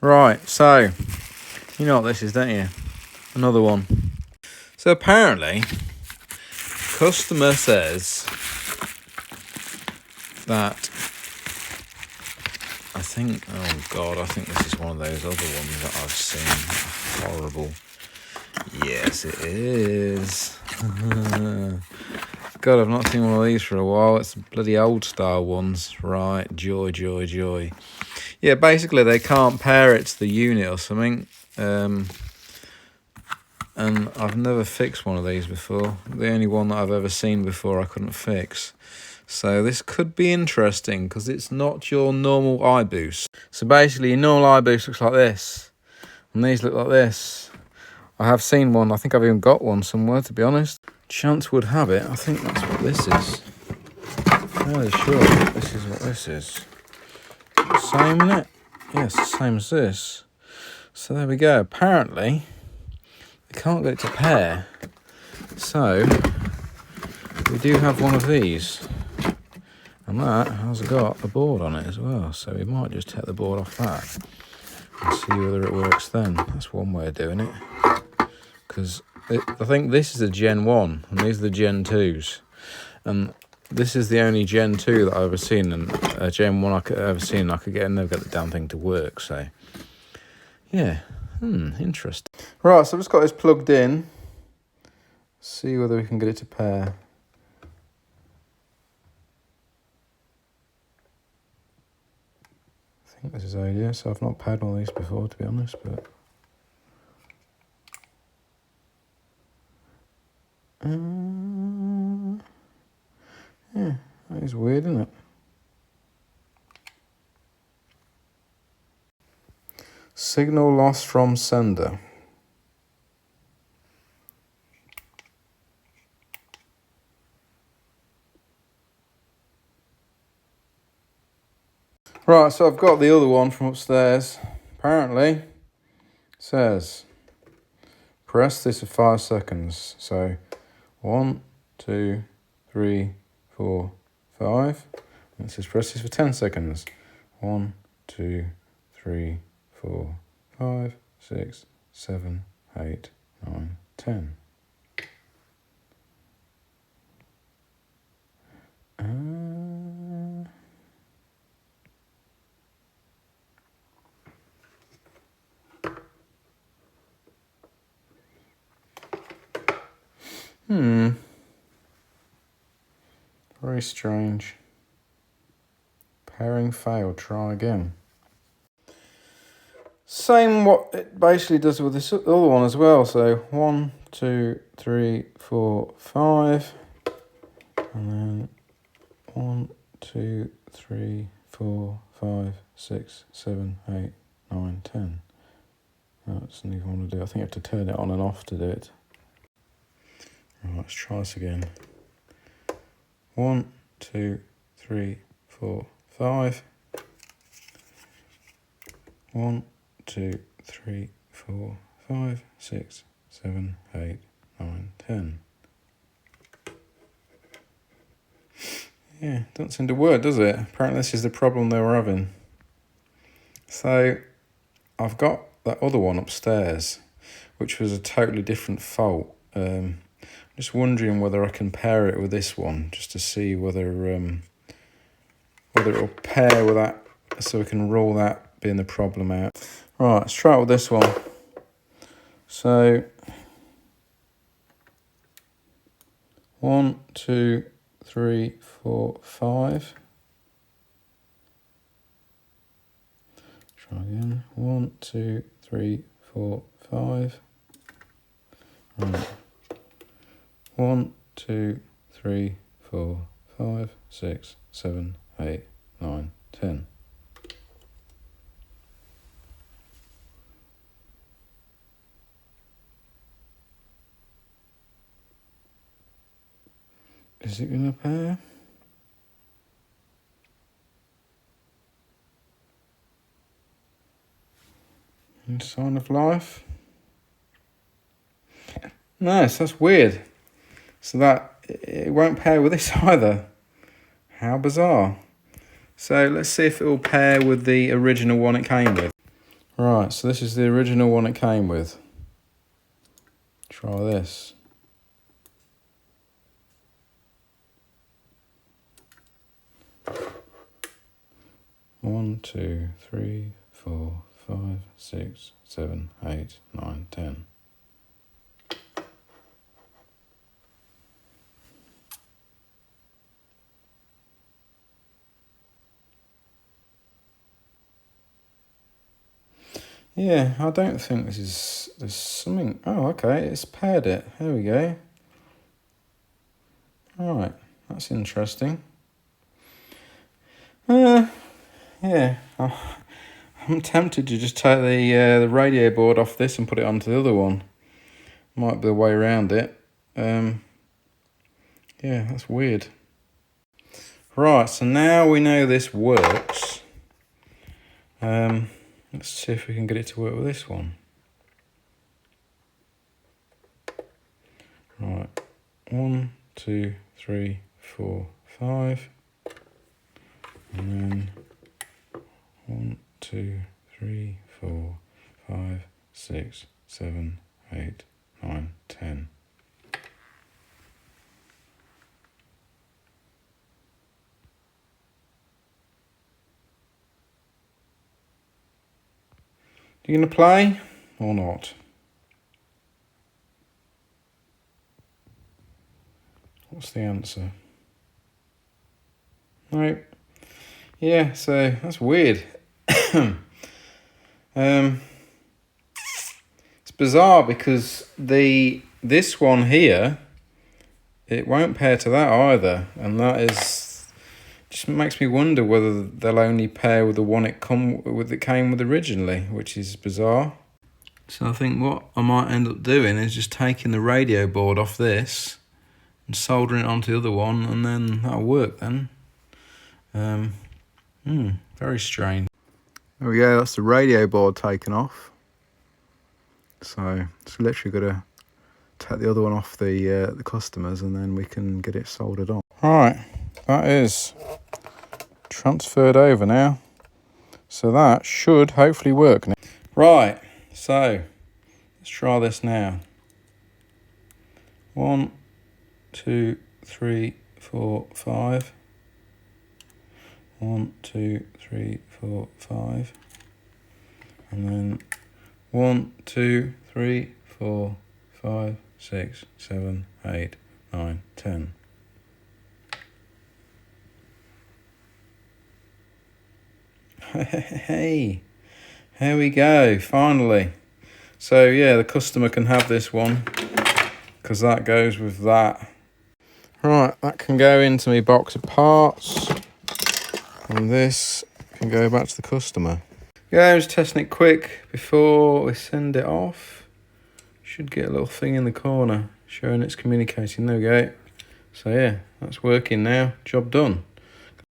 Right, so you know what this is, don't you? Another one. So apparently, customer says that I think this is one of those other ones that I've seen. Horrible. Yes, it is. God, I've not seen one of these for a while. It's bloody old style ones. Right, joy. Yeah, basically they can't pair it to the unit or something. And I've never fixed one of these before. The only one that I've ever seen before I couldn't fix. So this could be interesting because it's not your normal iBoost. So basically your normal iBoost looks like this. And these look like this. I have seen one. I think I've even got one somewhere, to be honest. Chance would have it. I think that's what this is. I'm fairly sure this is what this is. Same, isn't it? Yes, the same as this. So there we go. Apparently, we can't get it to pair. So, we do have one of these. And that has got a board on it as well. So we might just take the board off that and see whether it works then. That's one way of doing it. Because I think this is a Gen 1 and these are the Gen 2s. And this is the only Gen 2 that I've ever seen, and a Gen 1 I've ever seen. I could never get the damn thing to work, so yeah, interesting. Right, so I've just got this plugged in. See whether we can get it to pair. I think this is idea, so I've not paired one of these before, to be honest, but yeah, that is weird, isn't it? Signal loss from sender. Right, so I've got the other one from upstairs. Apparently, it says press this for 5 seconds. So 1, 2, 3, 4, 5. And it says press this for 10 seconds. 1, 2, 3, 4, 5, 6, 7, 8, 9, 10. Very strange. Pairing failed. Try again. Same what it basically does with this other one as well. So 1, 2, 3, 4, 5. And then 1, 2, 3, 4, 5, 6, 7, 8, 9, 10. That's not even want to do. I think I have to turn it on and off to do it. Right, let's try this again. 1, 2, 3, 4, 5. 1, 2, 3, 4, 5, 6, 7, 8, 9, 10. Yeah, doesn't seem to work, does it? Apparently this is the problem they were having. So I've got that other one upstairs, which was a totally different fault. Just wondering whether I can pair it with this one, just to see whether it'll pair with that, so we can rule that being the problem out. Right, let's try it with this one. So 1, 2, 3, 4, 5. Try again. 1, 2, 3, 4, 5. Right. 1, 2, 3, 4, 5, 6, 7, 8, 9, 10. Is it going to pair? Any sign of life? Nice, that's weird. So that it won't pair with this either. How bizarre. So let's see if it will pair with the original one it came with. Right, so this is the original one it came with. Try this. One, 2, 3, 4, 5, 6, 7, 8, 9, 10. Yeah, I don't think this is, there's something, oh okay, it's paired it, there we go. Alright, that's interesting. Yeah, I'm tempted to just take the radio board off this and put it onto the other one. Might be the way around it. Yeah, that's weird. Right, so now we know this works. Let's see if we can get it to work with this one. Right, 1, 2, 3, 4, 5. And then 1, 2, 3, 4, 5, 6, 7, 8, 9, 10. You gonna play or not? What's the answer? No. Yeah, so that's weird. It's bizarre because this one here, it won't pair to that either, and that is just makes me wonder whether they'll only pair with the one it came with originally, which is bizarre. So I think what I might end up doing is just taking the radio board off this and soldering it onto the other one, and then that'll work then. Very strange. There we go, that's the radio board taken off. So it's literally got to take the other one off the customers, and then we can get it soldered on. Right, that is transferred over now. So that should hopefully work now. Right, so let's try this now. 1, 2, 3, 4, 5. 1, 2, 3, 4, 5. And then 1, 2, 3, 4, 5, 6, 7, 8, 9, 10. Hey, here we go, finally. So yeah, the customer can have this one because that goes with that. Right, that can go into my box of parts, and this can go back to the customer. Yeah, just testing it quick before we send it off. Should get a little thing in the corner showing it's communicating. There we go. So yeah, that's working now. Job done.